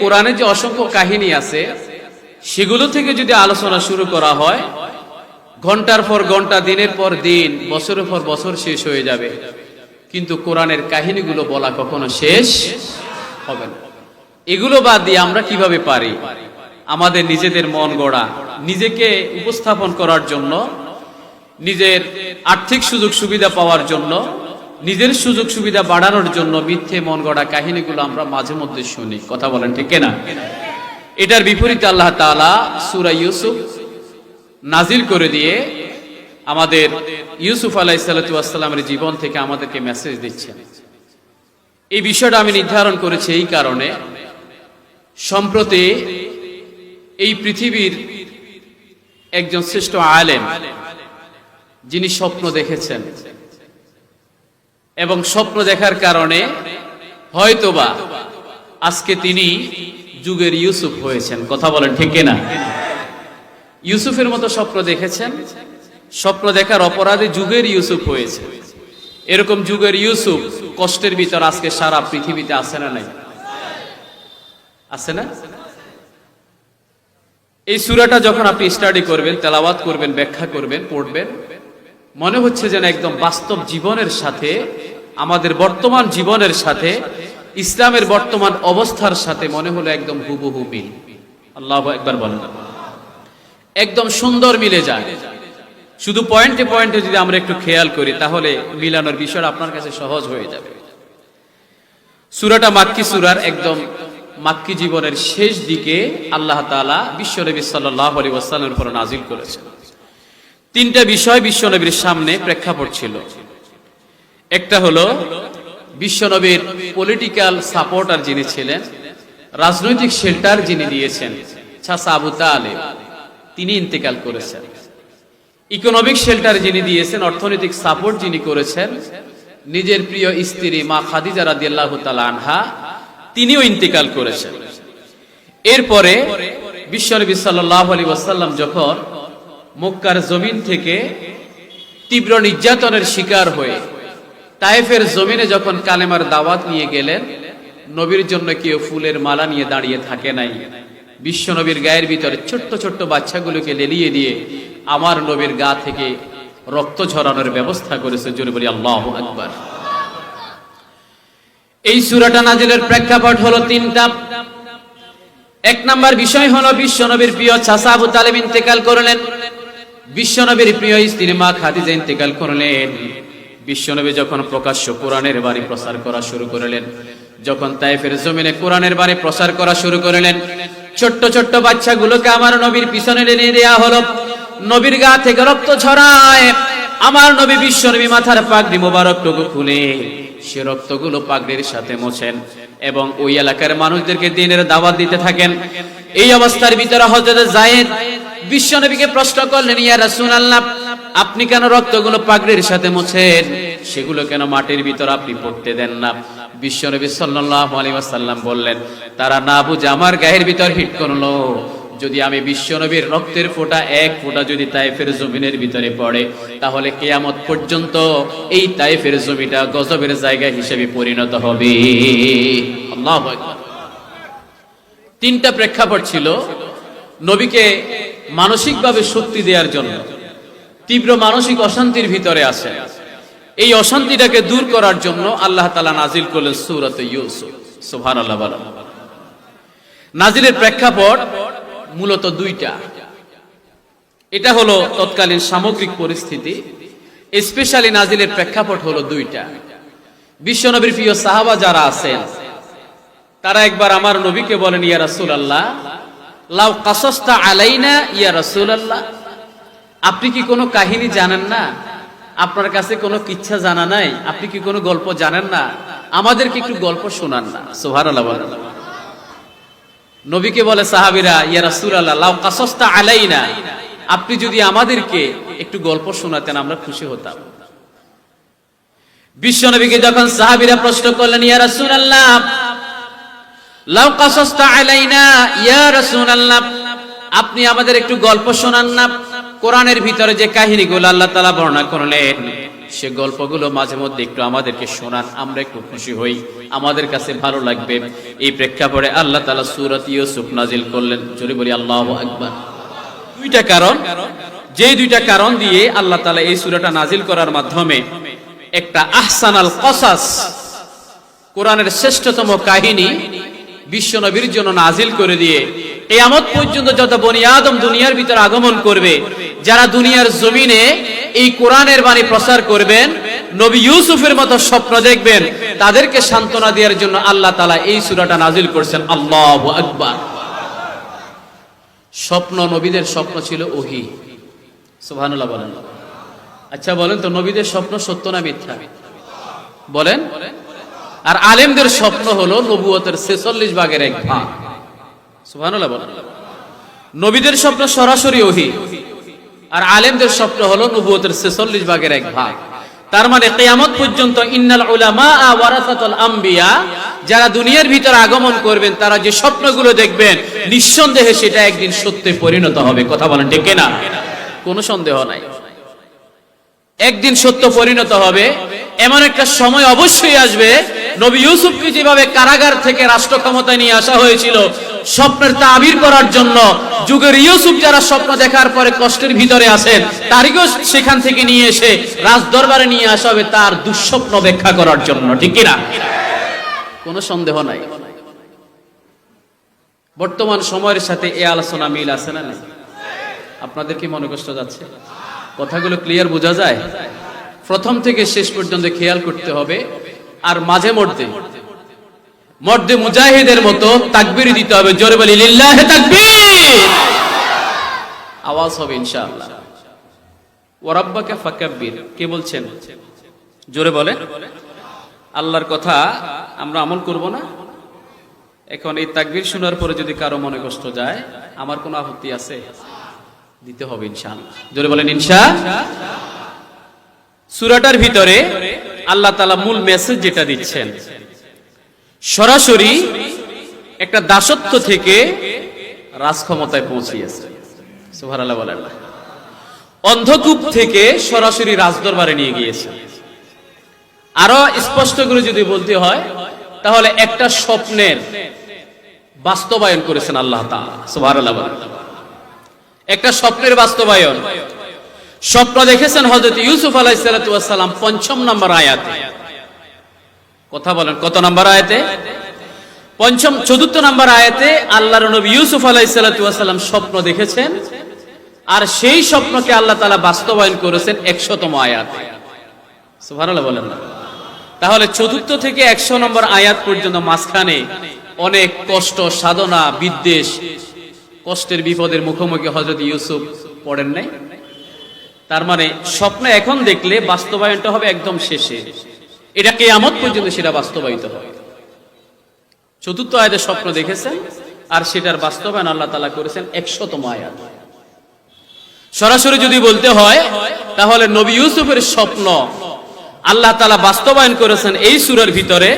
কোরআনে যে অসংখ্য কাহিনী আছে সেগুলো থেকে যদি আলোচনা শুরু করা হয়, ঘন্টার পর ঘন্টা, দিনের পর দিন, বছরের পর বছর শেষ হয়ে যাবে, কিন্তু কোরআনের কাহিনীগুলো বলা কখনো শেষ হবে না। এগুলো বাদ দিয়ে আমরা কিভাবে পারি আমাদের নিজেদের মন গড়া, নিজেকে উপস্থাপন করার জন্য, নিজের আর্থিক সুযোগ সুবিধা পাওয়ার জন্য, নিজের সুযোগ সুবিধা বাড়ানোর জন্য মিথ্যে মন গড়া কাহিনীগুলো আমরা মাঝে মধ্যে শুনি। কথা বলেন ঠিক না? এটার বিপরীতে আল্লাহ তাআলা সূরা ইউসুফ নাজিল করে দিয়ে আমাদের ইউসুফ আলাইহিস সালামের জীবন থেকে আমাদেরকে মেসেজ দিচ্ছেন। এই বিষয়টা আমি নির্ধারণ করেছি এই কারণে, সম্প্রতি এই পৃথিবীর একজন শ্রেষ্ঠ আলেম যিনি স্বপ্ন দেখেছেন এবং স্বপ্ন দেখার কারণে হয়তোবা আজকে তিনি যুগের ইউসুফ হয়েছেন। কথা বলেন ঠিক না? ইউসুফের মতো স্বপ্ন দেখেছেন, স্বপ্ন দেখার অপরাধে যুগের ইউসুফ হয়েছে। এরকম যুগের ইউসুফ কষ্টের ভিতর আজকে সারা পৃথিবীতে আছে না নাই? আছে না? এই সূরাটা যখন আপনি স্টাডি করবেন, তেলাওয়াত করবেন, ব্যাখ্যা করবেন, পড়বেন, মনে হচ্ছে যেন একদম বাস্তব জীবনের সাথে, আমাদের বর্তমান জীবনের সাথে, ইসলামের বর্তমান অবস্থার সাথে মনে হলো একদম হুবহু মিল। আল্লাহু আকবার বলেন। একদম সুন্দর মিলে যায়। শুধু পয়েন্টে পয়েন্টে যদি আমরা একটু খেয়াল করি তাহলে মিলানোর বিষয়টা আপনার কাছে সহজ হয়ে যাবে। সূরাটা মাক্কি সূরার একদম মাক্কি জীবনের শেষ দিকে আল্লাহ তাআলা বিশ্বনবী সাল্লাল্লাহু আলাইহি ওয়াসাল্লামের উপর নাজিল করেছেন। তিনটা বিষয় বিশ্বনবীর সামনে প্রেক্ষাপট ছিল। একটা হলো বিশ্বনবীর পলিটিক্যাল সাপোর্টার যিনি ছিলেন, রাজনৈতিক শেল্টার যিনি দিয়েছেন, চাচা আবু তালেব, তিনি ইন্তেকাল করেছেন। ইকোনমিক শেল্টার যিনি দিয়েছেন, অর্থনৈতিক সাপোর্ট যিনি করেছেন, নিজের প্রিয় স্ত্রী মা খাদিজা রাদিয়াল্লাহু তাআলা আনহা, তিনিও ইন্তেকাল করেছেন। এরপরে বিশ্বনবী সাল্লাল্লাহু আলাইহি ওয়াসাল্লাম যখন মক্কার জমিন থেকে তীব্র নির্যাতনের শিকার হয়ে তায়েফের জমিনে যখন কালেমার দাওয়াত নিয়ে গেলেন, নবীর জন্য কেউ ফুলের মালা নিয়ে দাঁড়িয়ে থাকে নাই। বিশ্বনবীর গায়ের ভিতরে ছোট্ট ছোট্ট বাচ্চাগুলোকে লেলিয়ে দিয়ে আমার নবীর গা থেকে রক্ত ঝরানোর ব্যবস্থা করেছে। জোরে বলি আল্লাহু আকবার। এই সূরাটা নাজিলের প্রেক্ষাপট হলো তিনটা। এক নাম্বার বিষয় হলো বিশ্বনবীর প্রিয় চাচা আবু তালেব ইন্তেকাল করলেন, বিশ্বনবীর প্রিয় স্ত্রী মা খাদিজা ইন্তেকাল করলেন। বিশ্বনবী যখন প্রকাশ্য কোরআনের বাণী প্রচার করা শুরু করলেন, যখন তায়েফের জমিনে কোরআনের বাণী প্রচার করা শুরু করলেন, ছোট্ট ছোট্ট বাচ্চাগুলোকে আমার নবীর পিছনে টেনে দেয়া হলো। নবীর গা থেকে রক্ত ছড়ায়, আমার নবী বিশ্বনবী মাথার পাগড়ি মোবারকটুকু খুলে সে রক্তগুলো পাগড়ির সাথে মোছেন এবং ওই এলাকার মানুষদেরকে দ্বীনের দাওয়াত দিতে থাকেন। এই অবস্থার ভিতরে হযরত যায়েদ বিশ্বনবীকে প্রশ্ন করলেন, ইয়া রাসূলুল্লাহ, আপনি কেন রক্তগুলো পাগড়ির সাথে মোছেন? সেগুলো কেন মাটির ভিতর আপনি পড়তে দেন না? বিশ্বনবী সাল্লাল্লাহু আলাইহি ওয়াসাল্লাম বললেন, তারা না বুঝে আমার গায়ের ভিতর হিট করলো। যদি আমি বিশ্বনবীর রক্তের ফোঁটা, এক ফোঁটা যদি তায়েফের জমিনের ভিতরে পড়ে, তাহলে কিয়ামত পর্যন্ত এই তায়েফের জমিটা গজবের জায়গা হিসেবে পরিণত হবে। আল্লাহু আকবার। তিনটা প্রেক্ষাপট ছিল নবীকে মানসিকভাবে শক্তি দেওয়ার জন্য। তীব্র মানসিক অশান্তির ভিতরে আছে, এই অশান্তিটাকে দূর করার জন্য আল্লাহ তাআলা নাজিল করলেন সূরাত ইউসুফ। সুবহানাল্লাহ বলেন। নাজিলের প্রেক্ষাপট মূলত দুইটা। এটা হলো তৎকালীন সামগ্রিক পরিস্থিতি, স্পেশালি নাজিলের প্রেক্ষাপট হলো দুইটা। বিশ্বনবীর প্রিয় সাহাবা যারা আছেন তারা একবার আমার নবীকে বলেন, ইয়া রাসূলুল্লাহ, লাউ কাসাসতা আলাইনা ইয়া রাসূলুল্লাহ, আপনি কি কোনো কাহিনী জানেন না? আপনার কাছে কোনো কিচ্ছা জানা নাই? আপনি কি কোনো গল্প জানেন না? আমাদেরকে একটু গল্প শোনান না। সুবহানাল্লাহ বলেন। নবীকে বলে সাহাবীরা, ইয়া রাসূলুল্লাহ, লাউ কাসাসতা আলাইনা, আপনি যদি আমাদেরকে একটু গল্প শোনাতেন আমরা খুশি হতাম। বিশ্বনবীকে যখন সাহাবীরা প্রশ্ন করলেন, ইয়া রাসূলুল্লাহ, লাউ কাসাসতা আলাইনা ইয়া রাসূলুল্লাহ, আপনি আমাদের একটু গল্প শোনান না? কোরআনের ভিতরে যে কাহিনীগুলো আল্লাহ তাআলা বর্ণনা করলেন সে গল্পগুলো মাঝে মধ্যে একটু আমাদেরকে শোনান, আমরা একটু খুশি হই, আমাদের কাছে ভালো লাগবে। এই প্রেক্ষাপটে আল্লাহ তাআলা সূরাত ইউসুফ নাজিল করলেন। জোরে বলি আল্লাহু আকবার। দুইটা কারণ, যে দুইটা কারণ দিয়ে আল্লাহ তাআলা এই সূরাটা নাজিল করার মাধ্যমে একটা আহসানাল কসাস, কোরআনের শ্রেষ্ঠতম কাহিনী বিশ্বনবীর জন্য নাজিল করে দিয়ে কিয়ামত পর্যন্ত যত বনি আদম দুনিয়ার ভিতর আগমন করবে, যারা দুনিয়ার জমিনে এই কোরআনের বাণী প্রচার করবেন, নবী ইউসুফের মতো স্বপ্ন দেখবেন, তাদেরকে সান্ত্বনা দেওয়ার জন্য আল্লাহ তাআলা এই সূরাটা নাজিল করেছেন। আল্লাহু আকবার। স্বপ্ন, নবীদের স্বপ্ন ছিল ওহী। সুবহানাল্লাহ বলেন। আচ্ছা বলেন তো, নবীদের স্বপ্ন সত্য না মিথ্যা? বলেন। আর আলেমদের স্বপ্ন হলো নবুয়তের 46 ভাগের 1 ভাগ। সুবহানাল্লাহ বলেন। নবীদের স্বপ্ন সরাসরি ওহী, আর আলেমদের স্বপ্ন হলো নবুয়তের 46 ভাগের 1 ভাগ। তার মানে কিয়ামত পর্যন্ত ইন্নাল উলামা ওয়ারাসাতুল আম্বিয়া, যারা দুনিয়ার ভিতর আগমন করবেন, তারা যে স্বপ্নগুলো দেখবেন নিঃসন্দেহে সেটা একদিন সত্যে পরিণত হবে। কথা বলেন ঠিক কিনা? কোনো সন্দেহ নাই, একদিন সত্য পরিণত হবে। এমন একটা সময় অবশ্যই আসবে, নবী ইউসুফকে যেভাবে কারাগার থেকে রাষ্ট্র ক্ষমতায় নিয়ে আসা হয়েছিল স্বপ্নের তাবির করার জন্য, যুগের ইউসুফ যারা স্বপ্ন দেখার পরে কষ্টের ভিতরে আছেন, তারিখও সেখান থেকে নিয়ে এসে রাজ দরবারে নিয়ে আসা হবে তার দুঃস্বপ্ন ব্যাখ্যা করার জন্য। ঠিক কিনা? কোনো সন্দেহ নাই। বর্তমান সময়ের সাথে এই আলোচনা মিল আছে না? আপনাদের কি মনে কষ্ট যাচ্ছে? কথাগুলো ক্লিয়ার বোঝা যায়? প্রথম থেকে শেষ পর্যন্ত খেয়াল করতে হবে। আর মাঝে মর্দে মুজাহিদের মতো তাকবীর দিতে হবে। জোরে বলি লিল্লাহি তাকবীর। আওয়াজ হবে ইনশাআল্লাহ। ওয়া রাব্বাকা ফাকাব্বির। কে বলছেন? জোরে বলেন। আল্লাহর কথা আমরা আমল করব না? এখন এই তাকবীর শোনার পরে যদি কারো মনে কষ্ট যায়, আমার কোনো আপত্তি আছে? দিতে হবে ইনশাআল্লাহ। জোরে বলেন ইনশাআল্লাহ। সূরাটার ভিতরে আল্লাহ তাআলা মূল মেসেজ যেটা দিচ্ছেন, সরাসরি একটা দাসত্ব থেকে রাজক্ষমতায় পৌঁছিয়েছে। সুবহানাল্লাহ বলেন। অন্ধকূপ থেকে সরাসরি রাজদরবারে নিয়ে গিয়েছে। আরো স্পষ্ট করে যদি বলতে হয়, তাহলে একটা স্বপ্নের বাস্তবায়ন করেছেন আল্লাহ তাআলা। সুবহানাল্লাহ বলেন। একটা স্বপ্নের বাস্তবায়ন। স্বপ্ন দেখেছেন হযরত ইউসুফ আলাইহিস সালাতু ওয়াস সালাম ৫ম নম্বর আয়াতে। কথা বলেন, কত নম্বর আয়াতে? ৪র্থ নম্বর আয়াতে আল্লাহর নবী ইউসুফ আলাইহিস সালাতু ওয়াস সালাম স্বপ্ন দেখেছেন, আর সেই স্বপ্নকে আল্লাহ তাআলা বাস্তবায়ন করেছেন ১০০তম আয়াতে। সুবহানাল্লাহ বলেন না? তাহলে ৪র্থ থেকে ১০০ নম্বর আয়াত পর্যন্ত মাঝখানে অনেক কষ্ট, সাধনা, বিদ্বেষ, কষ্টের বিপদের মুখোমুখি হযরত ইউসুফ পড়েন নাই? তার মানে স্বপ্ন এখন দেখলে বাস্তবায়নটা হবে একদম শেষে, এটা কিয়ামত পর্যন্ত সেটা বাস্তবায়িত হবে। ৪র্থ আয়াতে স্বপ্ন দেখেছেন, আর সেটার বাস্তবায়ন আল্লাহ তাআলা করেছেন ১০০তম আয়াত। সরাসরি যদি বলতে হয়, তাহলে নবী ইউসুফের স্বপ্ন আল্লাহ তাআলা বাস্তবায়ন করেছেন এই সূরার ভিতরে,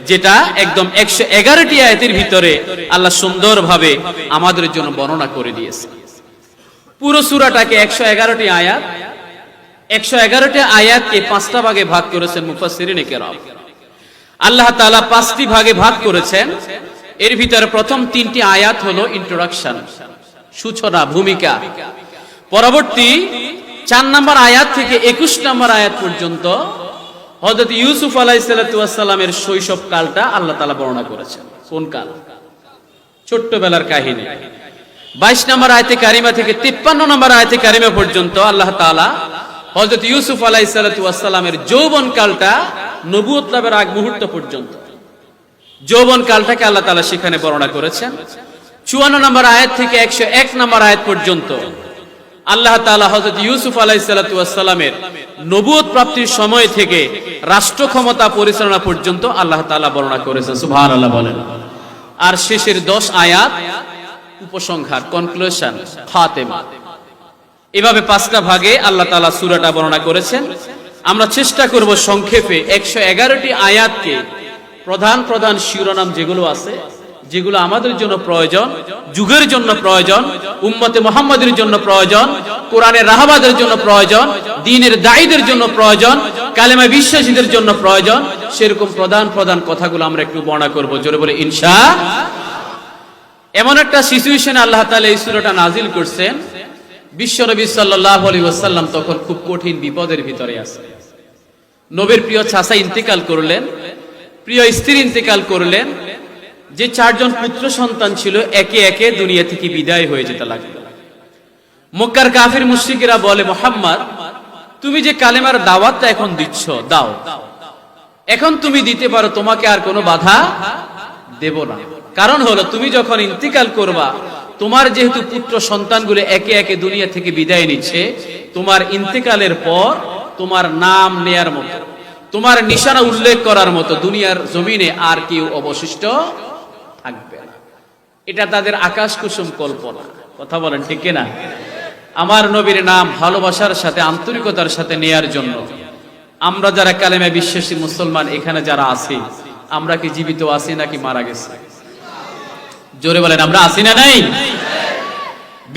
যেটা একদম ১১১টি আয়াতের ভিতরে আল্লাহ সুন্দরভাবে আমাদের জন্য বর্ণনা করে দিয়েছে। পুরো সূরাটাকে ১১১টি আয়াত, ১১১টি আয়াতকে ৫টা ভাগে ভাগ করেছেন মুফাসসিরিনে কেরাম। আল্লাহ তাআলা ৫টি ভাগে ভাগ করেছেন। এর ভিতরে প্রথম ৩টি আয়াত হলো ইন্ট্রোডাকশন, সূচনা, ভূমিকা। পরবর্তী ৪ নম্বর আয়াত থেকে ২১ নম্বর আয়াত পর্যন্ত হযরত ইউসুফ আলাইহিস সালাতু ওয়াস সালামের শৈশব কালটা আল্লাহ তাআলা বর্ণনা করেছেন। কোন কাল? ছোট্টবেলার কাহিনী। ২২ নম্বর আয়াতে কারিমা থেকে ৫৩ নম্বর আয়াতে কারিমা পর্যন্ত আল্লাহ তাআলা হযরত ইউসুফ আলাইহিস সালাতু ওয়াস সালামের যৌবন কালটা, নবুয়ত লাভের আগ মুহূর্ত পর্যন্ত যৌবন কালটাকে আল্লাহ তাআলা সেখানে বর্ণনা করেছেন। ৫৪ নম্বর আয়াত থেকে ১০১ নম্বর আয়াত পর্যন্ত আল্লাহ তাআলা হযরত ইউসুফ আলাইহিস সালাতু ওয়াস সালামের নবুয়ত প্রাপ্তির সময় থেকে রাষ্ট্র ক্ষমতা পরিচালনা পর্যন্ত আল্লাহ তাআলা বর্ণনা করেছেন। সুবহানাল্লাহ বলেন। আর শেষের ১০ আয়াত উপসংহার, কনক্লুশন, খাতেমা। এভাবে ৫টা ভাগে আল্লাহ তাআলা সূরাটা বর্ণনা করেছেন। আমরা চেষ্টা করব সংক্ষেপে ১১১টি আয়াতকে প্রধান প্রধান শিরোনাম যেগুলো আছে, যেগুলো আমাদের জন্য প্রয়োজন, যুগের জন্য প্রয়োজন, উম্মতে মুহাম্মাদের জন্য প্রয়োজন, কোরআনের রাহবারদের জন্য প্রয়োজন, দ্বীনের দায়ীদের জন্য প্রয়োজন, কালেমা বিশ্বাসীদের জন্য প্রয়োজন, সেরকম প্রধান প্রধান কথাগুলো আমরা একটু বর্ণনা করব, জোরে বলে ইনশাআল্লাহ। এমন একটা সিচুয়েশনে আল্লাহ তাআলা এই সূরাটা নাজিল করছেন, বিশ্বনবী সাল্লাল্লাহু আলাইহি ওয়াসাল্লাম তখন খুব কঠিন বিপদের ভিতরে আছেন। নবীর প্রিয় চাচা ইন্তেকাল করলেন, প্রিয় স্ত্রী ইন্তেকাল করলেন, যে 4 জন পুত্র সন্তান ছিল একে একে দুনিয়া থেকে বিদায় হয়ে যেতে লাগলো। মক্কার কাফির মুশরিকেরা বলে, মুহাম্মদ তুমি যে কালেমার দাওয়াতটা এখন দিচ্ছ দাও, এখন তুমি দিতে পারো, তোমাকে আর কোনো বাধা দেব না। কারণ হলো তুমি যখন ইন্তেকাল করবা, তোমার যেহেতু পুত্র সন্তানগুলো একে একে দুনিয়া থেকে বিদায় নিচ্ছে, তোমার ইন্তেকালের পর তোমার নাম নেয়ার মতো, তোমার নিশানা উল্লেখ করার মতো দুনিয়ার জমিনে আর কেউ অবশিষ্ট থাকবে না। এটা তাদের আকাশ কুসুম কল্পনা। কথা বলেন ঠিক কিনা? আমার নবীর নাম ভালোবাসার সাথে আন্তরিকতার সাথে নেয়ার জন্য আমরা যারা কালেমা বিশ্বাসী মুসলমান এখানে যারা আছি, আমরা কি জীবিত আছি নাকি মারা গেছি? জোরে বলেন, আমরা আছি না নাই?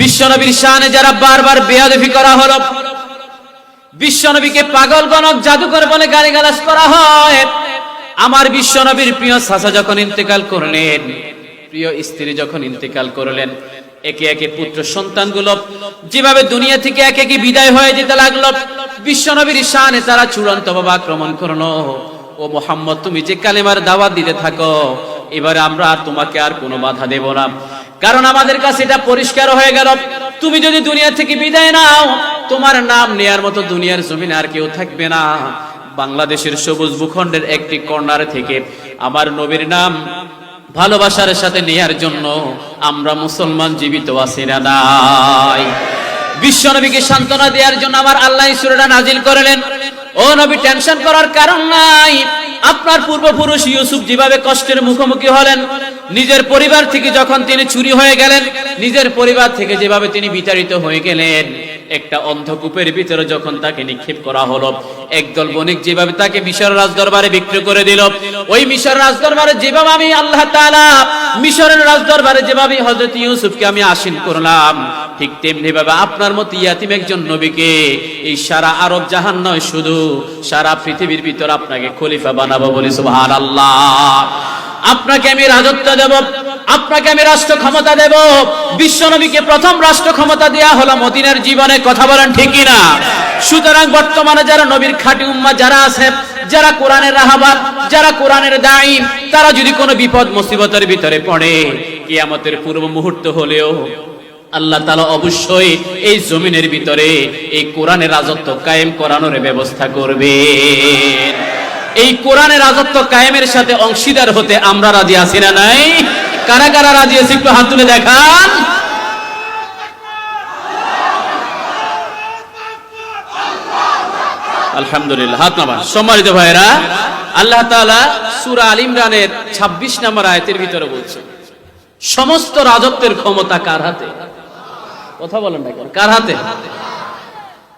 বিশ্বনবীর শানে যারা বারবার বেয়াদবি করা হলো, বিশ্বনবীকে পাগল গণক জাদুকর বলে গালিগালাজ করা হয়, আমার বিশ্বনবীর প্রিয় চাচা যখন ইন্তেকাল করলেন, প্রিয় স্ত্রী যখন ইন্তেকাল করলেন, একে একে পুত্র সন্তানগুলো যেভাবে দুনিয়া থেকে একে একে বিদায় হয়ে যেতে লাগলো, বিশ্বনবীর শানে তারা চূড়ান্তভাবে আক্রমণ করলো, ও মুহাম্মদ তুমি যে কালেমার দাওয়াত দিতে থাকো, এবারে আমরা আর তোমাকে আর কোনো বাধা দেব না, কারণ আমাদের কাছে এটা পরিষ্কার হয়ে গেল, তুমি যদি দুনিয়া থেকে বিদায় নাও, তোমার নাম নেয়ার মতো দুনিয়ার জমিনে আর কেউ থাকবে না। বাংলাদেশের সবুজ ভূখণ্ডের একটি কর্নার থেকে আমার নবীর নাম ভালোবাসার সাথে নেয়ার জন্য আমরা মুসলমান জীবিত আছি না নাই? বিশ্বনবীকে সান্ত্বনা দেওয়ার জন্য আমার আল্লাহ এই সূরাটা নাজিল করলেন। ও নবী, টেনশন করার কারণ নাই। আপনার পূর্বপুরুষ ইউসুফ যেভাবে কষ্টের মুখোমুখি হলেন, নিজের পরিবার থেকে যখন তিনি চুরি হয়ে গেলেন, নিজের পরিবার থেকে যেভাবে তিনি বিতাড়িত হয়ে গেলেন, একটা অন্ধকূপের ভিতরে যখন তাকে নিক্ষেপ করা হলো, একদল বণিক যেভাবে তাকে মিশর রাজদরবারে বিক্রি করে দিল, ওই মিশর রাজদরবারে যেভাবে আমি আল্লাহ তাআলা মিশরের রাজদরবারে যেভাবে হযরত ইউসুফকে আমি আসীন করলাম, ঠিক তেমনি ভাবে আপনার মতো ইয়াতিম একজন নবীকে এই সারা আরব জাহান নয়, শুধু সারা পৃথিবীর ভিতর আপনাকে খলিফা বানাবো বলি সুবহানাল্লাহ। আপনাকে আমি রাজত্ব দেব, আপনাকে আমি রাষ্ট্র ক্ষমতা দেব। বিশ্বনবীকে প্রথম রাষ্ট্র ক্ষমতা দেয়া হলো মদিনার জীবনে। কথা বলেন ঠিক কিনা? সুতরাং বর্তমানে যারা নবীর খাঁটি উম্মাহ যারা আছে, যারা কোরআনের রাহাবার, যারা কোরআনের দাঈ, তারা যদি কোনো বিপদ মুসিবতের ভিতরে পড়ে, কিয়ামতের পূর্ব মুহূর্ত হলেও আল্লাহ তাআলা অবশ্যই এই জমিনের ভিতরে এই কোরআনের রাজত্ব কায়েম করানোর ব্যবস্থা করবেন। এই কোরআনের রাজত্ব কায়েমের সাথে অংশীদার হতে আমরা রাজি আছি না নাই? কারা কারা রাজি আছে একটু হাত তুলে দেখান। আলহামদুলিল্লাহ, হাত নামান। সম্মানিত ভাইরা, আল্লাহ তাআলা সূরা আল ইমরানের 26 নম্বর আয়াতের ভিতরে বলছেন, সমস্ত রাজত্বের ক্ষমতা কার হাতে? কথা বলেন না কেন, কার হাতে?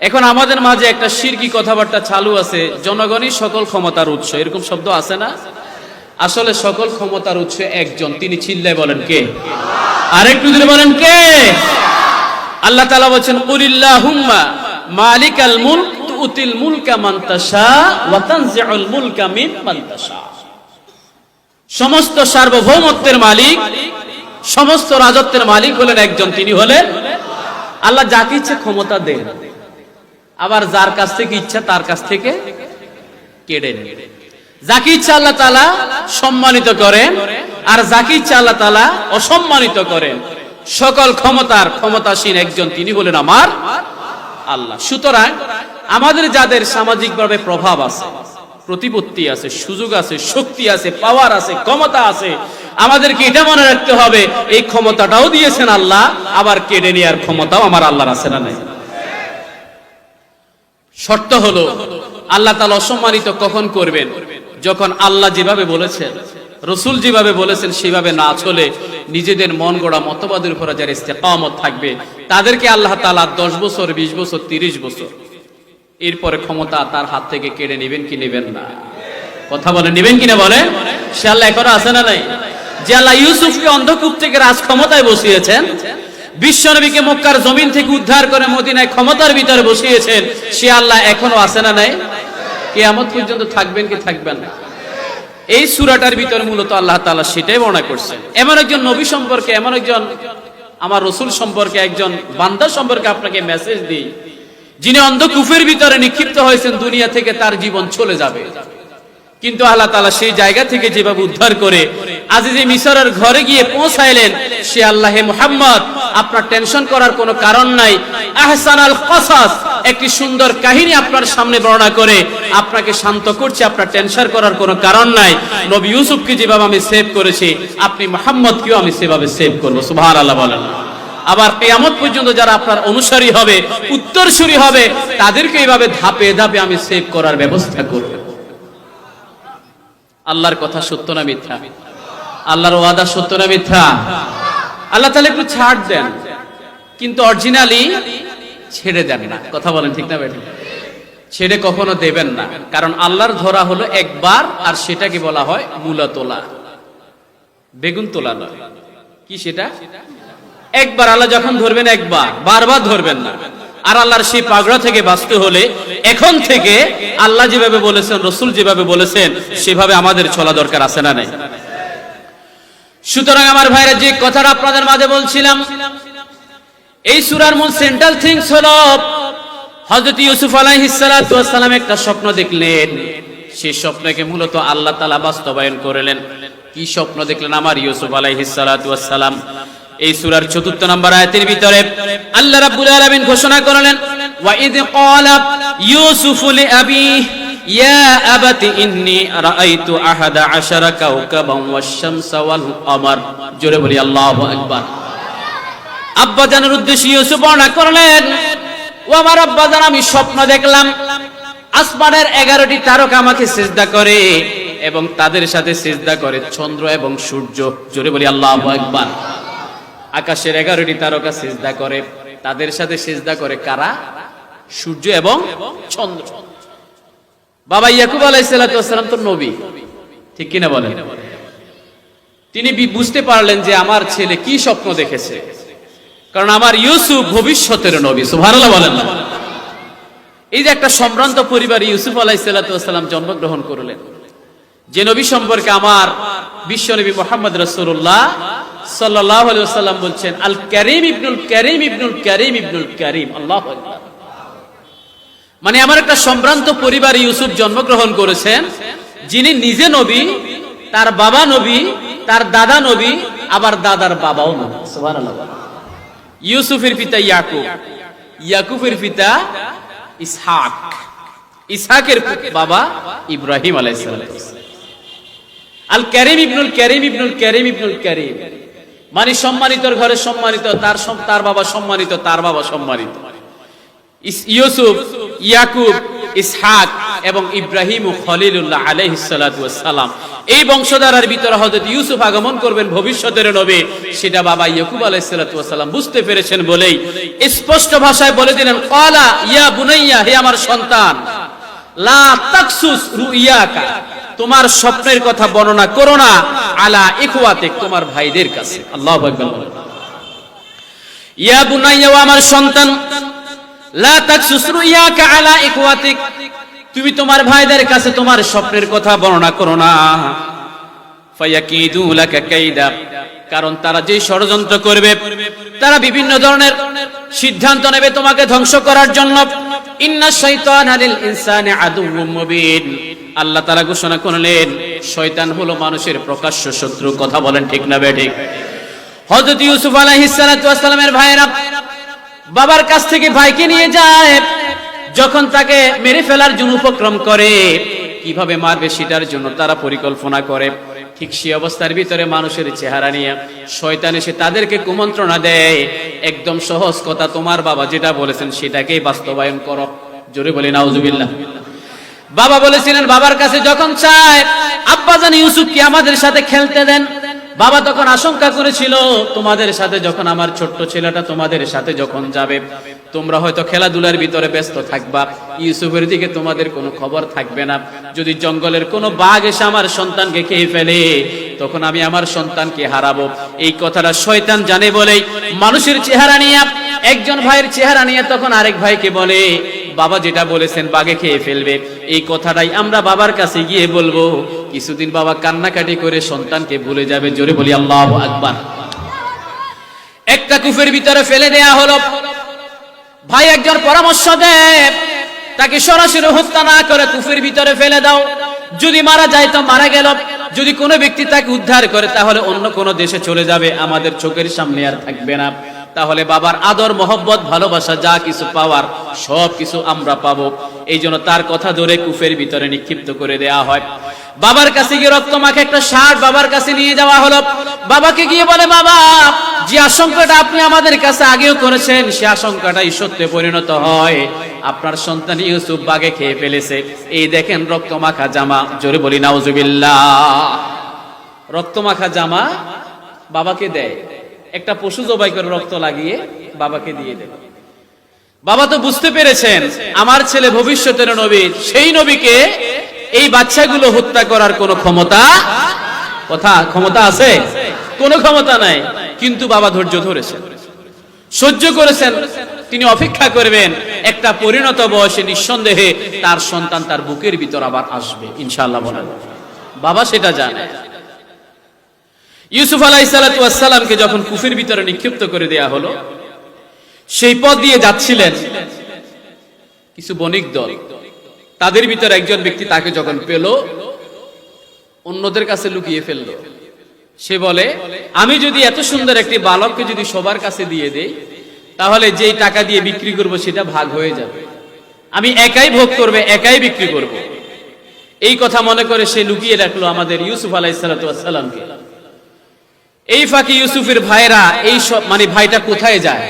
এখন আমাদের মাঝে একটা শিরকি কথাবার্তা চালু আছে, জনগণই সকল ক্ষমতার উৎস, এরকম শব্দ আছে না? আসলে সকল ক্ষমতার উৎস একজন, তিনি চিল্লায় বলেন কে? আরেকটু দিলে বলেন কে? আল্লাহ তাআলা বলেন, কুলিল্লাহুম্মা মালিকাল মুলক তুতিল মুলকা মান তাশা ওয়া তানজিউল মুলকা মিম্মান তাশা। সমস্ত সার্বভৌমত্বের মালিক, সমস্ত রাজত্বের মালিক হলেন একজন, তিনি হলেন আল্লাহ। যাকে ইচ্ছে ক্ষমতা দেন, আবার যার কাছ থেকে ইচ্ছা তার কাছ থেকে কেড়ে নেন। যাকে ইচ্ছা আল্লাহ তাআলা সম্মানিত করেন, আর যাকে ইচ্ছা আল্লাহ তাআলা অসম্মানিত করেন। সকল ক্ষমতার ক্ষমতাসীন একজন, তিনি হলেন আমার আল্লাহ। সুতরাং আমাদের যাদের সামাজিকভাবে প্রভাব আছে, প্রতিপত্তি আছে, সুযোগ আছে, শক্তি আছে, পাওয়ার আছে, ক্ষমতা আছে, আমাদেরকে এটা মনে রাখতে হবে এই ক্ষমতাটাও দিয়েছেন আল্লাহ, আবার কেড়ে নেওয়ার ক্ষমতাও আমার আল্লাহর আছে না নাই? শর্ত হলো আল্লাহ তাআলা অসম্মানিত কখন করবেন? যখন আল্লাহ যেভাবে বলেছেন, রাসূল যেভাবে বলেছেন সেভাবে না চলে নিজেদের মন গড়া মতবাদের উপর যারা ইস্তেকামত থাকবে, তাদেরকে আল্লাহ তাআলা 10 বছর, 20 বছর, 30 বছর এরপরে ক্ষমতা তার হাত থেকে কেড়ে নেবেন কি নেবেন না? কথা বলেন, নেবেন কিনা বলেন? সে আল্লাহ এখনো আছে না নাই? যে আল্লাহ ইউসুফকে অন্ধকূপ থেকে রাজ ক্ষমতায় বসিয়েছেন, বিশ্বনবীকে মক্কার জমিন থেকে উদ্ধার করে মদিনায় ক্ষমতার ভিতরে বসিয়েছেন, সে আল্লাহ এখনো আছে না নাই? কিয়ামত পর্যন্ত থাকবেন কি থাকবেন না? এই সূরাটার ভিতরে মূলত আল্লাহ তাআলা সেটাই বর্ণনা করছেন। এমন একজন নবী সম্পর্কে, এমন একজন আমার রাসূল সম্পর্কে, একজন বান্দা সম্পর্কে আপনাকে মেসেজ দিই, যিনি অন্ধকূপের ভিতরে নিক্ষিপ্ত হয়েছেন, দুনিয়া থেকে তার জীবন চলে যাবে, কিন্তু আল্লাহ তাআলা সেই জায়গা থেকে যেভাবে উদ্ধার করে আজিজে মিসরের ঘরে গিয়ে পৌঁছাইলেন, সে আল্লাহ মুহাম্মদ আপনার টেনশন করার কোনো কারণ নাই। আহসানাল কসাস, একটি সুন্দর কাহিনী আপনার সামনে বর্ণনা করে আপনাকে শান্ত করছে, আপনার টেনশন করার কোনো কারণ নাই। নবী ইউসুফকে যেভাবে আমি সেভ করেছি, আপনি মুহাম্মদকেও আমি সেভাবে সেভ করব। সুবহানাল্লাহ বলেন। আবার কিয়ামত পর্যন্ত যারা আপনার অনুসারী হবে, উত্তরসূরি হবে, তাদেরকে এইভাবে ধাপে ধাপে আমি সেভ করার ব্যবস্থা করব। আল্লাহর কথা সত্য না মিথ্যা? আল্লাহর ওয়াদা সত্য না মিথ্যা? আল্লাহ তাআলা একটু ছাড় দেন, কিন্তু অরিজিনালি ছেড়ে দেন না। কথা বলেন ঠিক না বেঠিক? ছেড়ে কখনো দেবেন না, কারণ আল্লাহর ধরা হলো একবার, আর সেটাকে বলা হয় মূলা তোলা, বেগুন তোলা নয়। কি সেটা? একবার আল্লাহ যখন ধরবেন, একবার, বারবার ধরবেন না। আর আল্লাহর সেই পাগড়া থেকে বাঁচতে হলে এখন থেকে আল্লাহ যেভাবে বলেছেন, রাসূল যেভাবে বলেছেন, সেভাবে আমাদের চলা দরকার আছে না নাই? সুতরাং আমার ভাইরা, যে কথাটা আপনাদের মাঝে বলছিলাম, এই সূরার মূল সেন্ট্রাল থিংস হলো হযরত ইউসুফ আলাইহিস সালাতু ওয়াস সালাম একটা স্বপ্ন দেখলেন। সেই স্বপ্নকে মূলত আল্লাহ তাআলা বাস্তবায়ন করলেন। কি স্বপ্ন দেখলেন আমার ইউসুফ আলাইহিস সালাতু ওয়াস সালাম? এই সূরার ৪ নম্বর আয়াতের ভিতরে আল্লাহ রাব্বুল আলামিন ঘোষণা করলেন, ওয়া ইয ক্বালা ইউসুফু লিআবিহি ইয়া আবাতি ইন্নী রাআইতু আহাদা আশারা কাওকাবান ওয়াশ-শামসা ওয়াল কমার। জোরে বলি আল্লাহু আকবার। আব্বা জানের উদ্দেশ্যে ইউসুফ বর্ণনা করলেন, ও আমার আব্বা জান, আমি স্বপ্ন দেখলাম আসমানের 11টি তারকা আমাকে সিজদা করে এবং তাদের সাথে সিজদা করে চন্দ্র এবং সূর্য। জোরে বলি আল্লাহু আকবার। আকাশের 11টি তারকা সিজদা করে, তাদের সাথে সিজদা করে কারা? সূর্য এবং চন্দ্র। বাবা ইয়াকুব আলাইহিস সালাতু ওয়াস সালাম তো নবী, ঠিক কিনা বলেন? তিনি বুঝতে পারলেন যে আমার ছেলে কি স্বপ্ন দেখেছে, কারণ আমার ইউসুফ ভবিষ্যতের নবী। সুবহানাল্লাহ বলেন না? এই যে একটা সম্ভ্রান্ত পরিবার ইউসুফ আলাইহিস সালাতু ওয়াস সালাম জন্মগ্রহণ করলেন, যে নবী সম্পর্কে আমার বিশ্বনবী মুহাম্মদ রাসূলুল্লাহ সাল্লাল্লাহু আলাইহি ওয়াসাল্লাম বলছেন, আল কারীম ইবনুল কারীম ইবনুল কারীম ইবনুল কারীম। আল্লাহু আকবার। মানে আমার একটা সম্ভ্রান্ত পরিবার ইউসুফ জন্মগ্রহণ করেছেন, যিনি নিজে নবী, তার বাবা নবী, তার দাদা নবী, আবার দাদার বাবাও নবী। সুবহানাল্লাহ। ইউসুফের পিতা ইয়াকুব, ইয়াকুবের পিতা ইসহাক, ইসহাকের বাবা ইব্রাহিম আলাইহিস সালাম। আল কারীম ইবনুল কারীম ইবনুল কারীম ইবনুল কারীম, মানে সম্মানিতর ঘরে সম্মানিত, তার বাবা সম্মানিত, তার বাবা সম্মানিত। ইউসুফ, ইয়াকুব, ইসহাক এবং ইব্রাহিম ও খলিলুল্লাহ আলাইহিস সালাতু ওয়াস সালাম, এই বংশধারার ভিতরে হযরত ইউসুফ আগমন করবেন ভবিষ্যতের নবী, সেটা বাবা ইয়াকুব আলাইহিস সালাতু ওয়াস সালাম বুঝতে পেরেছেন বলেই স্পষ্ট ভাষায় বলে দিলেন, ক্বালা ইয়া বুনাইয়া, হে আমার সন্তান, লা তাকসুস রুইয়াকা, তোমার স্বপ্নের কথা বর্ণনা করো না, আলা ইখওয়াতিক, তোমার ভাইদের কাছে। আল্লাহু আকবার। ইয়া বুনাইয়া, ও আমার সন্তান, লা তাকসুস রুইয়াকা আলা ইখওয়াতিক, তুমি তোমার ভাইদের কাছে তোমার স্বপ্নের কথা বর্ণনা করো না। ফায়াকিদু লাকা কাইদা, কারণ তারা যে ষড়যন্ত্র করবে, তারা বিভিন্ন ধরনের সিদ্ধান্ত নেবে তোমাকে ধ্বংস করার জন্য। ইন্না শাইতানা লিল ইনসানি আদুউম মুবিন, আল্লাহ তাআলা ঘোষণা করলেন, শয়তান হলো মানুষের প্রকাশ্য শত্রু। কথা বলেন ঠিক না বেঠিক? হযরত ইউসুফ আলাইহিস সালাতু ওয়াস সালামের ভাইরা বাবার কাছ থেকে ভাইকে নিয়ে যায়, যখন তাকে মেরে ফেলার জন্য উপক্রম করে, কিভাবে মারবে সেটার জন্য তারা পরিকল্পনা করে। ঠিক সেই অবস্থার ভিতরে মানুষের চেহারা নিয়ে শয়তান এসে তাদেরকে কুমন্ত্রণা দেয়, একদম সহজ কথা, তোমার বাবা যেটা বলেছেন সেটাকেই বাস্তবায়ন করো। জোরে বলি নাউজুবিল্লাহ। বাবা বলেছিলেন, বাবার কাছে যখন চায়, আব্বা জান ইউসুফকে আমাদের সাথে খেলতে দেন। বাবা তখন আশঙ্কা করেছিল, তোমাদের সাথে যখন আমার ছোট্ট ছেলেটা তোমাদের সাথে যখন যাবে, তোমরা হয়তো খেলাধুলার ভিতরে ব্যস্ত থাকবা, ইউসুফের দিকে তোমাদের কোনো খবর থাকবে না। যদি জঙ্গলের কোনো বাঘ এসে আমার সন্তানকে খেয়ে ফেলে, তখন আমি আমার সন্তানকে হারাবো। এই কথাটা শয়তান জানে বলেই মানুষের চেহারা নিয়ে, একজন ভাইয়ের চেহারা নিয়ে তখন আরেক ভাইকে বলে, বাবা যেটা বলেছেন বাঘে খেয়ে ফেলবে, এই কথাটাই আমরা বাবার কাছে গিয়ে বলবো। কিছুদিন বাবা কান্নাকাটি করে সন্তানকে ভুলে যাবে। জোরে বলি আল্লাহু আকবার। একটা কূপের ভিতরে ফেলে দেয়া হলো। ভাই একজন পরামর্শ দেয়, তাকে সরাসরি হত্যা না করে কূপের ভিতরে ফেলে দাও। যদি মারা যায় তো মারা গেল, যদি কোনো ব্যক্তি তাকে উদ্ধার করে তাহলে অন্য কোনো দেশে চলে যাবে, আমাদের চোখের সামনে আর থাকবে না। তাহলে বাবার আদর, মহব্বত, ভালোবাসা যা কিছু পাওয়ার সব কিছু আমরা পাবো। এই জন্য তার কথা ধরে কূপের ভিতরে নিক্ষিপ্ত করে দেয়া হয়। বাবার কাছে গিয়ে রক্তমাখা একটা শার্ট বাবার কাছে নিয়ে যাওয়া হলো। বাবাকে গিয়ে বলে, বাবা যে আশঙ্কাটা আপনি আমাদের কাছে আগেও করেছেন সে আশঙ্কাটাই সত্যে পরিণত হয়। আপনার সন্তান ইউসুফ বাঘে খেয়ে ফেলেছে। এই দেখেন রক্তমাখা জামা। জোরে বলি নাউজুবিল্লাহ। রক্তমাখা জামা বাবাকে দেয়। একটা পশু জবাই করে রক্ত লাগিয়ে বাবাকে দিয়ে দেয়। বাবা তো বুঝতে পেরেছেন আমার ছেলে ভবিষ্যতের নবী, সেই নবীকে এই বাচ্চাগুলো হত্যা করার কোনো ক্ষমতা আছে? কোনো ক্ষমতা নাই। কিন্তু বাবা ধৈর্য ধরেছেন, সহ্য করেছেন। তিনি অপেক্ষা করবেন একটা পরিণত বয়সে নিঃসন্দেহে তার সন্তান তার বুকের ভিতর আবার আসবে ইনশাআল্লাহ বলেন। বাবা সেটা জানে। ইউসুফ আলাইহিস সালাতু ওয়াস সালামকে যখন কূপের ভিতরে নিক্ষিপ্ত করে দেয়া হলো, সেই পথ দিয়ে যাচ্ছিলেন কিছু বণিক দল। তাদের ভিতরে একজন ব্যক্তি তাকে যখন পেল, অন্যদের কাছে লুকিয়ে ফেললো। সে বলে, আমি যদি এত সুন্দর একটি বালককে যদি সবার কাছে দিয়ে দেই তাহলে যেই টাকা দিয়ে বিক্রি করব সেটা ভাগ হয়ে যাবে, আমি একাই ভোগ করবে, একাই বিক্রি করব। এই কথা মনে করে সে লুকিয়ে রাখলো আমাদের ইউসুফ আলাইহিস সালাতু ওয়াস সালামকে। এই ফাঁকে ইউসুফের ভাইরা এই সব ভাইটা কোথায় যায়,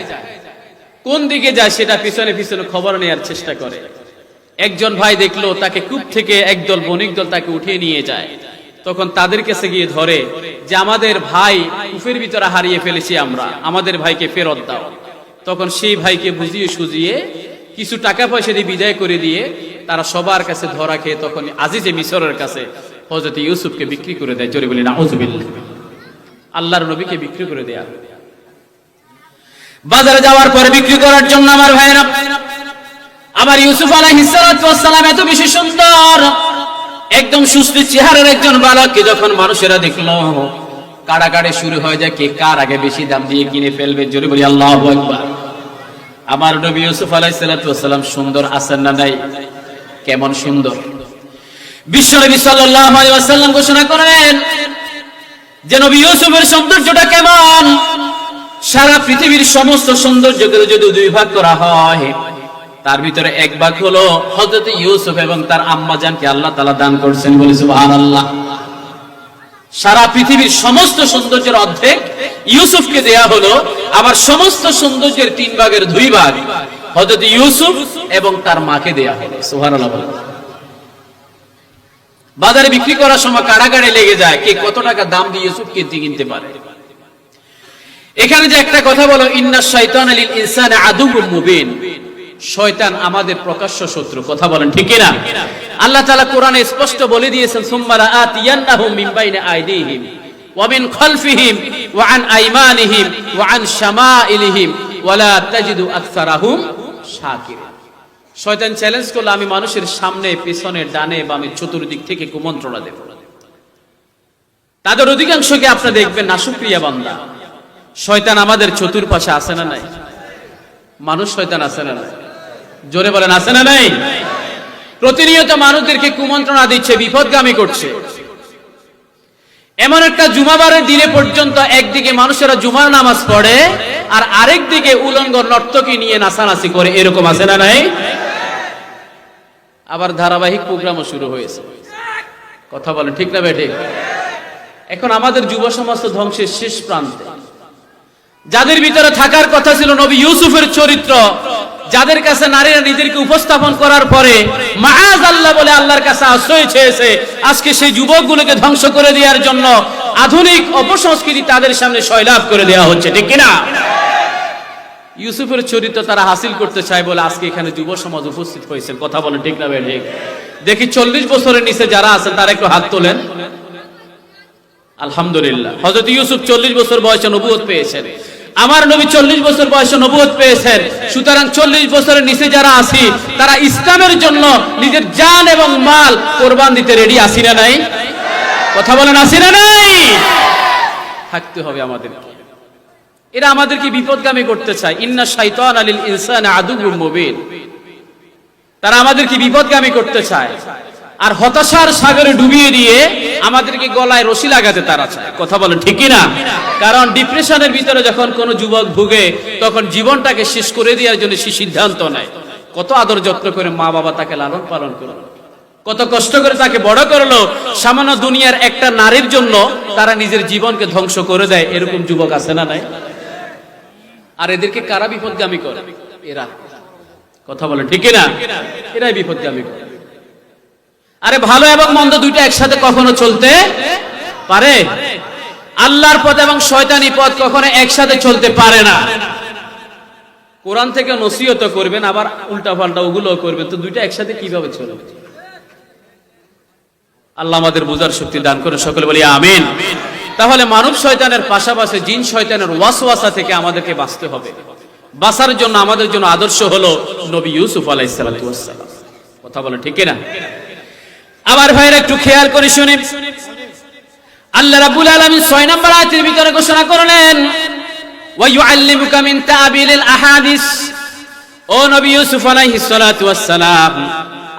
কোন দিকে যায় সেটা পিছনে পিছনে খবর নেওয়ার চেষ্টা করে। একজন ভাই দেখলো তাকে কূপ থেকে একদল বণিক দল তাকে উঠিয়ে নিয়ে যায়। তখন তাদের কাছে গিয়ে ধরে যে আমাদের ভাই কূপের ভিতরে হারিয়ে ফেলেছি আমরা, আমাদের ভাইকে ফেরত দাও। তখন সেই ভাইকে বুঝিয়ে সুজিয়ে কিছু টাকা পয়সা দিয়ে বিদায় করে দিয়ে তারা সবার কাছে ধরা খেয়ে তখন আজিজে মিসরের কাছে হযরত ইউসুফকে বিক্রি করে দেয়। জোরে বলি নাউজুবিল্লাহ। আল্লাহর নবীকে বিক্রি করে দেয়া। বাজারে যাওয়ার পরে বিক্রি করার জন্য আমার ভাইরা, আমার ইউসুফ আলাইহিস সালাতু ওয়াস সালাম এত বেশি সুন্দর, একদম সুস্থ চেহারার একজন বালককে যখন মানুষেরা দেখলো, কাড়াকাড়ি শুরু হয়ে যায়, কে কার আগে বেশি দাম দিয়ে কিনে ফেলবে। জোরে বলি আল্লাহু আকবার। আমার নবী ইউসুফ আলাইহিস সালাতু ওয়াস সালাম সুন্দর আছেন না নাই? কেমন সুন্দর! বিশ্বনবী সাল্লাল্লাহু আলাইহি ওয়াসাল্লাম ঘোষণা করেন যে নবী ইউসুফের সৌন্দর্যটা কেমন। সারা পৃথিবীর সমস্ত সৌন্দর্যকে যদি দুই ভাগ করা হয়, তার ভিতরে এক ভাগ হলো হযরত ইউসুফ এবং তার আম্মা জানকে আল্লাহ তাআলা দান করেছেন। বলি সুবহানাল্লাহ। সারা পৃথিবীর সমস্ত সৌন্দর্যের অর্ধেক ইউসুফকে দেয়া হলো, আবার সমস্ত সৌন্দর্যের 3 ভাগের 2 ভাগ হযরত ইউসুফ এবং তার মাকে দেয়া হলো। সুবহানাল্লাহ। বাজারে বিক্রি করার সময় কাড়াকাড়ি লেগে যায়, কে কত টাকা দাম দিয়ে ইউসুফকে কিনতে পারে। এখানে যে একটা কথা বলো, ইন্নাশ শাইতানা লিল ইনসানি আদুউম মুবিন, শয়তান আমাদের প্রকাশ্য শত্রু। কথা বলেন ঠিক কিনা? আল্লাহ তাআলা কোরআনে স্পষ্ট বলে দিয়েছেন, সুম্মা লাআতিয়ান্নাহুম মিন বাইনি আইদিহিম ওয়া মিন খালফিহিম ওয়া আন আইমানিহিম ওয়া আন শামাইলিহিম ওয়া লা তাজিদু আকসারাহুম শাকিরিন। শয়তান চ্যালেঞ্জ করলো, আমি মানুষের সামনে, পেছনে, ডানে বামে চতুর্দিক থেকে কুমন্ত্রণা দেব। তাদের অধিকাংশকে আপনি দেখবেন নাশুকরিয়া বান্দা। শয়তান আমাদের চতুর্পাশে আছে না নাই? মানুষ শয়তান আছে না নাই? জোরে বলেন আছে না নাই? প্রতিনিয়ত মানুষদেরকে কুমন্ত্রণা দিচ্ছে, বিপদগামী করছে। এমন একটা জুমাবারের দিনে পর্যন্ত একদিকে মানুষেরা জুমার নামাজ পড়ে আর আরেক দিকে উলঙ্গ নর্তকী নিয়ে নাচানাচি করে, এরকম আছে না নাই? আবার ধারাবাহিক প্রোগ্রামও শুরু হয়েছে। কথা বলেন ঠিক না বেঠিক? এখন আমাদের যুব সমাজ তো ধ্বংসের শেষ প্রান্তে। যাদের ভিতরে থাকার কথা ছিল নবী ইউসুফের চরিত্র, যাদের কাছে নারীরা নিজেদেরকে উপস্থাপন করার পরে মাআযাল্লাহ বলে আল্লাহর কাছে আশ্রয় চেয়েছে, আজকে সেই যুবকগুলোকে ধ্বংস করে দেওয়ার জন্য আধুনিক অপসংস্কৃতি তাদের সামনে সয়লাভ করে দেওয়া হচ্ছে। ঠিক কিনা? ইউসুফের চরিত্র তারা হাসিল করতে চায় বলে আজকে এখানে যুব সমাজ উপস্থিত হয়েছে। কথা বলেন ঠিক না বেঠিক? দেখি 40 বছরের নিচে যারা আছেন তারা একটু হাত তোলেন। আলহামদুলিল্লাহ, হযরত ইউসুফ 40 বছর বয়সে নবুয়ত পেয়েছেন। আমার নবী 40 বছর বয়সে নবুয়ত পেয়েছেন, সুতরাং 40 বছরের নিচে যারা আছি তারা ইসলামের জন্য নিজের জান এবং মাল কোরবান দিতে রেডি আছি না নাই? কথা বলেন আছি না নাই? থাকতে হবে আমাদেরকে। এরা আমাদেরকে বিপদগামী করতে চায়। ইন্না শাইতানা লিল ইনসানি আদুউম মুবিন। তারা আমাদেরকে বিপদগামী করতে চায় আর হতাশার সাগরে ডুবিয়ে দিয়ে আমাদেরকে গলায় রশি লাগাতে তারা চায়। কথা বলেন ঠিক কি না? কারণ ডিপ্রেশনের ভিতরে যখন কোনো যুবক ভুগে তখন জীবনটাকে শেষ করে দেওয়ার জন্য সে সিদ্ধান্ত নেয়। কত আদর যত্ন করে মা বাবা তাকে লালন পালন করলো, কত কষ্ট করে তাকে বড় করলো, সামান্য দুনিয়ার একটা নারীর জন্য তারা নিজের জীবনকে ধ্বংস করে দেয়। এরকম যুবক আছে না নাই? আর এদেরকে কারা বিপদগামী করে? এরা। কথা বলেন ঠিক না? এরাই বিপদগামী করে। আরে ভালো এবং মন্দ দুইটা একসাথে কখনো চলতে পারে? আল্লাহর পথ এবং শয়তানি পথ কখনো একসাথে চলতে পারে না। কোরআন থেকে নসিহত করবেন আবার উল্টা পাল্টা ওগুলো করবেন, তো দুইটা একসাথে কিভাবে চলবে? আল্লাহ আমাদের বুঝার শক্তি দান করে, সকলে বলি আমিন। তাহলে মানব শয়তানের পাশাপাশি জিন শয়তানের ওয়াসওয়াসা থেকে আমাদেরকে বাঁচতে হবে। বাঁচার জন্য আমাদের জন্য আদর্শ হলো নবী ইউসুফ আলাইহিস সালাম। কথা বলেন ঠিক না? আবার ভাইরা একটু খেয়াল করে শুনেন, আল্লাহ রাব্বুল আলামিন 6 নম্বর আয়াতের ভিতরে ঘোষণা করলেন, ওয়া ইউআল্লিমুকা মিন তা'বিলিল আহাদিস। ও নবী ইউসুফ আলাইহিস সালাম,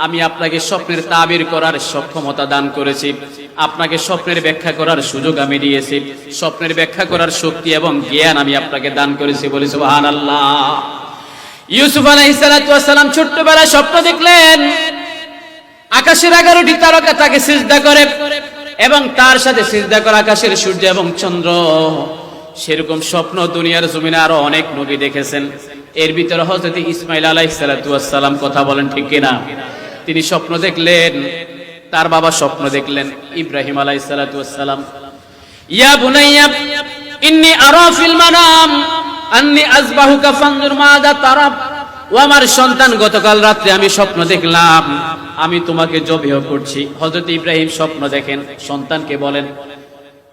আমি আপনাকে স্বপ্নের তাবির করার সক্ষমতা দান করেছি, আপনাকে স্বপ্নের ব্যাখ্যা করার সুযোগ আমি দিয়েছি, স্বপ্নের ব্যাখ্যা করার শক্তি এবং জ্ঞান আমি আপনাকে দান করেছি। বলি সুবহানাল্লাহ। ইউসুফ আলাইহিস সালাম ছোট্টবেলায় স্বপ্ন দেখলেন, আকাশের 11টি তারকা তাকে সিজদা করে এবং তার সাথে সিজদা করে আকাশের সূর্য এবং চন্দ্র। সেরকম স্বপ্ন দুনিয়ার জমিনে আরো অনেক নবী দেখেছেন। এর ভিতরে হযরত ইসমাঈল আলাইহিস সালাম। কথা বলেন ঠিক কিনা? তিনি স্বপ্ন দেখলেন, তার বাবা স্বপ্ন দেখলেন ইব্রাহিম আলাইহিস সালাম। ইয়া বুনাইয়া ইন্নী আরা ফিল মানাম আন্নী আযবাহুকা ফানজুর মাযা তারা। ও আমার সন্তান, গতকাল রাতে আমি স্বপ্ন দেখলাম আমি তোমাকে জবেহ করছি। হযরত ইব্রাহিম স্বপ্ন দেখেন, সন্তানকে বলেন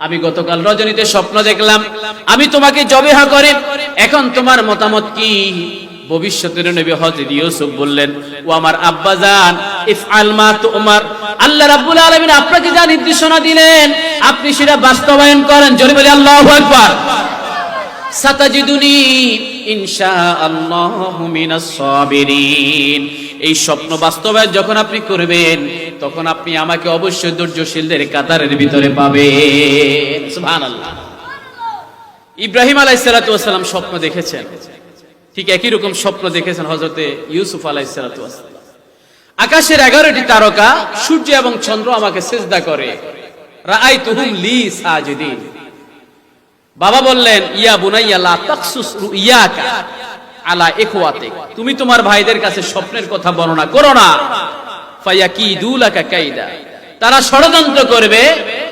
আমি গতকাল রজনীতে স্বপ্ন দেখলাম আমি তোমাকে জবেহ করে, এখন তোমার মতামত কি? ভবিষ্যতের নবী হযরত ইউসুফ বললেন, ও আমার আব্বাজান, ইফআল মা তুমার। আল্লাহ রাব্বুল আলামিন আপনাকে যা নির্দেশনা দিলেন আপনি সেটা বাস্তবায়ন করেন। জোরে বলি আল্লাহু আকবার। সাতাজিদুনি ইনশাআল্লাহু মিনাস সাবিরিন। এই স্বপ্ন বাস্তবায়ন যখন আপনি করবেন তখন আপনি আমাকে অবশ্যই ধৈর্যশীলদের কাতারের ভিতরে পাবেন। সুবহানাল্লাহ। ইব্রাহিম আলাইহিস সালাম স্বপ্ন দেখেছেন, ঠিক একই রকম স্বপ্ন দেখেছেন হযরত ইউসুফ আলাইহিস সালাম। আকাশের 11টি তারকা সূর্য এবং চন্দ্র আমাকে সিজদা করে। রাআইতুহুম লি সাজিদিন। বাবা বললেন, ইয়া বুনাইয়া লা তাকসুস রুইয়াকা আলা ইখওয়াতিক। তুমি তোমার ভাইদের কাছে স্বপ্নের কথা বর্ণনা করো না। ফায়াকিদু লাকা কাইদা। তারা ষড়যন্ত্র করবে।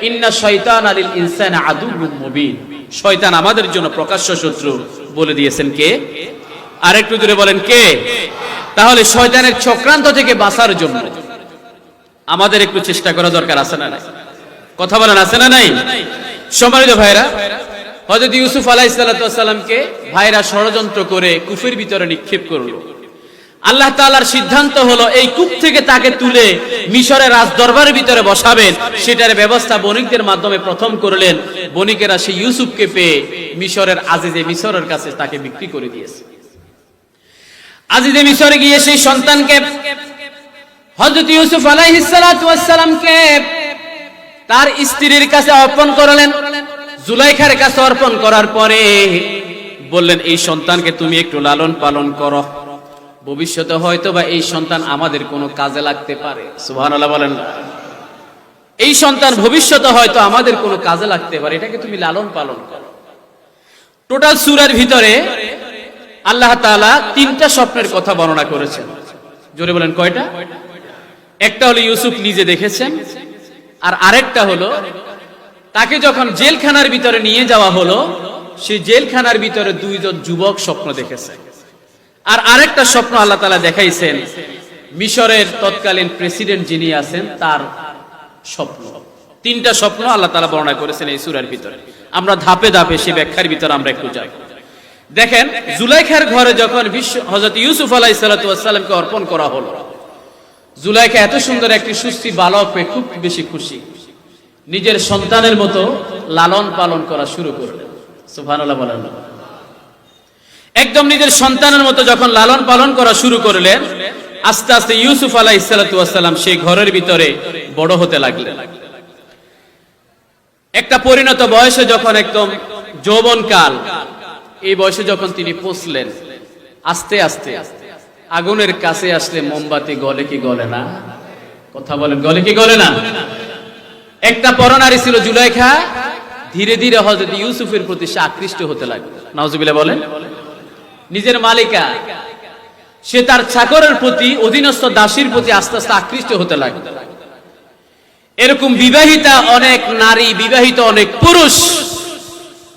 ইন্না শাইতানা লিল ইনসানি আদুউম মুবিন। শয়তান আমাদের জন্য প্রকাশ্য শত্রু। বলে দিয়েছেন কে? আরেকটু জোরে বলেন কে? তাহলে শয়তানের চক্রান্ত থেকে বাঁচার জন্য আমাদের একটু চেষ্টা করা দরকার আছে না নাই? কথা বলেন আছে না নাই? সম্মানিত ভাইরা, হযরত ইউসুফ আলাইহিস সালামকে ভাইরা ষড়যন্ত্র করে কূপের ভিতরে নিক্ষেপ করলো। আল্লাহ তাআলার সিদ্ধান্ত হলো এই কূপ থেকে তাকে তুলে মিশরের রাজদরবারের ভিতরে বসাবেন। সেটার ব্যবস্থা বণিকদের মাধ্যমে প্রথম করলেন। বণিকেরা সেই ইউসুফকে পেয়ে মিশরের আজিজে মিশরের কাছে তাকে বিক্রি করে দিয়েছে। আজিজে মিশরে গিয়ে সেই সন্তানকে হযরত ইউসুফ আলাইহিস সালামকে তার স্ত্রীর কাছে অর্পণ করলেন। জুলাইখার কাছে অর্পণ করার পরে বললেন, এই সন্তানকে তুমি একটু লালন পালন করো, ভবিষ্যতে হয়তো বা এই সন্তান আমাদের কোনো কাজে লাগতে পারে। সুবহানাল্লাহ বলেন। এই সন্তান ভবিষ্যতে হয়তো আমাদের কোনো কাজে লাগতে পারে, এটাকে তুমি লালন পালন করো। টোটাল সূরার ভিতরে আল্লাহ তাআলা 3টা স্বপ্নের কথা বর্ণনা করেছেন। জোরে বলেন কয়টা? একটা হলো ইউসুফ নিজে দেখেছেন, আর আরেকটা হলো তাকে যখন জেলখানার ভিতরে নিয়ে যাওয়া হলো সেই জেলখানার ভিতরে 2জন যুবক স্বপ্ন দেখেছে। আর আরেকটা স্বপ্ন আল্লাহ তাআলা দেখাইছেন মিশরের তৎকালীন প্রেসিডেন্ট যিনি আছেন তার স্বপ্ন। 3টা স্বপ্ন আল্লাহ তাআলা বর্ণনা করেছেন এই সূরার ভিতরে। আমরা ধাপে ধাপে সেই ব্যাখ্যার ভিতরে আমরা একটু যাই। দেখেন জুলাইখার ঘরে যখন হযরত ইউসুফ আলাইহিস সালাতু ওয়াস সালামকে অর্পণ করা হলো, জুলাইখা এত সুন্দর একটি সুস্থি বালক পেয়ে খুব বেশি খুশি, নিজের সন্তানের মতো লালন পালন করা শুরু করলেন। সুবহানাল্লাহ বলেন। একদম নিজের সন্তানের মতো যখন লালন পালন করা শুরু করলেন, আস্তে আস্তে ইউসুফ আলাইহিস সালাতু ওয়াস সালাম সেই ঘরের ভিতরে বড় হতে লাগলেন। একটা পরিণত বয়সে যখন একদম যৌবনকাল, এই বয়সে যখন তিনি পৌঁছলেন, আস্তে আস্তে আগুনের কাছে আসলে মোমবাতি গলে কি গলে না? কথা বলেন, গলে কি গলে না? একটা পরনারী ছিল জুলাইখা, ধীরে ধীরে হযরত ইউসুফের প্রতি সে আকৃষ্ট হতে লাগলো। নাউজুবিল্লাহ বলেন। নিজের মালিকা, সে তার চাকরের প্রতি, অধীনস্থ দাসীর প্রতি আস্তে আস্তে আকৃষ্ট হতে লাগলো। এরকম বিবাহিতা অনেক নারী, বিবাহিত অনেক পুরুষ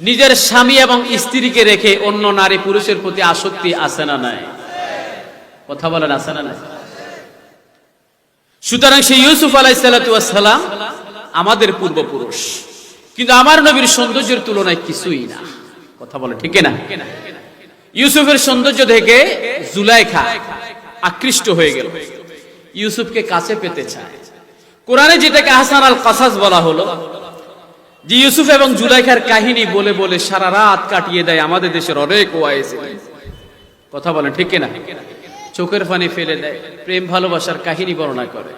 নিজের স্বামী এবং স্ত্রীকে রেখে অন্য নারী পুরুষের প্রতি আসক্তি আছে না নাই? কথা বলেন, আছে না নাই? সুতরাং সেই ইউসুফ আলাইহিস সালাতু ওয়াস সালাম আমাদের পূর্বপুরুষ, কিন্তু আমার নবীর সৌন্দর্যের তুলনায় কিছুই না। কথা বলেন, ঠিক না? ইউসুফের সৌন্দর্য দেখে জুলাইখা আকৃষ্ট হয়ে গেল, ইউসুফকে কাছে পেতে চায়। কোরআনে যেটাকে আহসান আল কাসাস বলা হলো, যে ইউসুফ এবং জুলাইখার কাহিনী বলে বলে সারা রাত কাটিয়ে দেয় আমাদের দেশের অনেক ওয়াইজি। কথা বলেন, ঠিক না? চোখের পানি ফেলে দেয়, প্রেম ভালোবাসার কাহিনী বর্ণনা করে,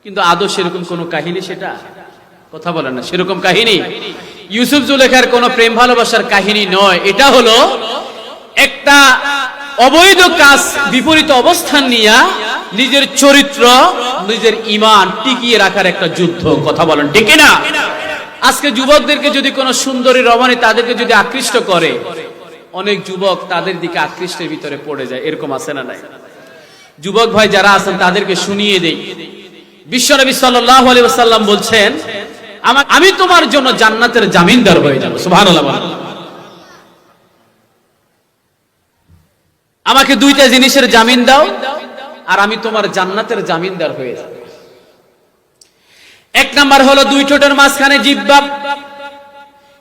কিন্তু আদৌ সেরকম কোন কাহিনী সেটা? কথা বলেন না, সেরকম কাহিনী ইউসুফ জুলাইখার কোন প্রেম ভালোবাসার কাহিনী নয়। এটা হলো একটা অবৈধ কাজ, বিপরীত অবস্থান নিয়ে নিজের চরিত্র, নিজের ঈমান টিকিয়ে রাখার একটা যুদ্ধ। কথা বলেন, ঠিক না? আজকে যুবকদেরকে যদি কোনো সুন্দরী রমণী তাদেরকে যদি আকৃষ্ট করে, অনেক যুবক তাদের দিকে আকৃষ্টের ভিতরে পড়ে যায়। এরকম আছে না নাই? যুবক ভাই যারা আছেন তাদেরকে শুনিয়ে দেই, বিশ্বনবী সাল্লাল্লাহু আলাইহি ওয়াসাল্লাম বলছেন, আমি তোমার জন্য জান্নাতের জামিনদার হয়ে যাব। সুবহানাল্লাহ। আমাকে দুইটা জিনিসের জামিন দাও, আর আমি তোমার জান্নাতের জামিনদার হয়ে যাব। এক নাম্বার হলো দুই ঠোঁটের মাঝখানে জিহ্বা।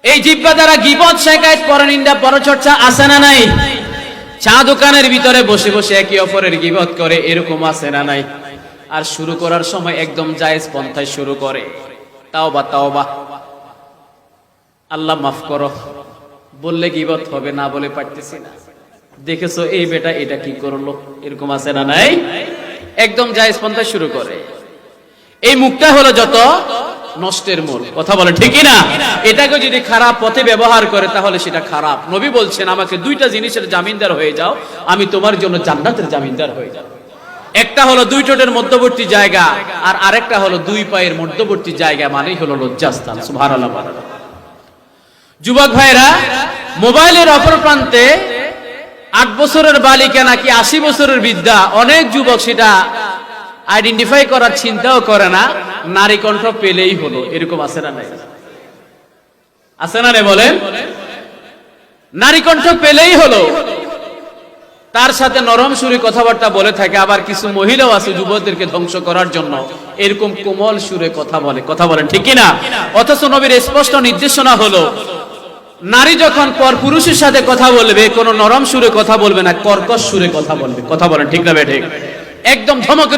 এই জিহ্বা দ্বারা গীবত, শিকায়ত, পরনিন্দা, পরচর্চা আছে না নাই? চা দোকানের ভিতরে বসে বসে একে অপরের গীবত করে, এরকম আছে না নাই? আর শুরু করার সময় একদম জায়েজ পন্থায় শুরু করে, তাওবা তাওবা, আল্লাহ মাফ করো, বললে গীবত হবে, না বলে পারতেছি না, দেখেছো এই বেটা এটা কি করলো, এরকম আছে না নাই? একদম জায়েজ পন্থায় শুরু করে। এই মুখটা হলো যত নষ্টের মূল। কথা বলে, ঠিক না? এটাকে যদি খারাপ পথে ব্যবহার করে তাহলে সেটা খারাপ। নবী বলছেন, আমাকে দুইটা জিনিসের জামিনদার হয়ে যাও, আমি তোমার জন্য জান্নাতের জামিনদার হয়ে যাব। একটা হলো দুই ঠোঁটের মধ্যবর্তী জায়গা, আর আরেকটা হলো দুই পায়ের মধ্যবর্তী জায়গা, মানেই হলো লজ্জাস্থান। সুবহানাল্লাহ। যুবক ভাইরা, মোবাইলের অপর প্রান্তে 8 বছরের বালিকা নাকি 80 বছরের বৃদ্ধা, অনেক যুবক সেটা আইডেন্টিফাই করার চিন্তাও করে না, নারী কণ্ঠ পেলেই হলো, এরকম আছে না নাই? আছে না নাই বলেন? নারী কণ্ঠ পেলেই হলো, তার সাথে নরম সুরে কথাবার্তা বলে থাকে। আবার কিছু মহিলাও আছে যুবকদেরকে ধ্বংস করার জন্য এরকম কোমল সুরে কথা বলে। কথা বলেন, ঠিক না? অথচ নবীর স্পষ্ট নির্দেশনা হলো, নারী যখন পর পুরুষের সাথে কথা বলবে, কোনো নরম সুরে কথা বলবে না, কর্কশ সুরে কথা বলবে। কথা বলেন, ঠিক না? ঠিক। একদম ধমক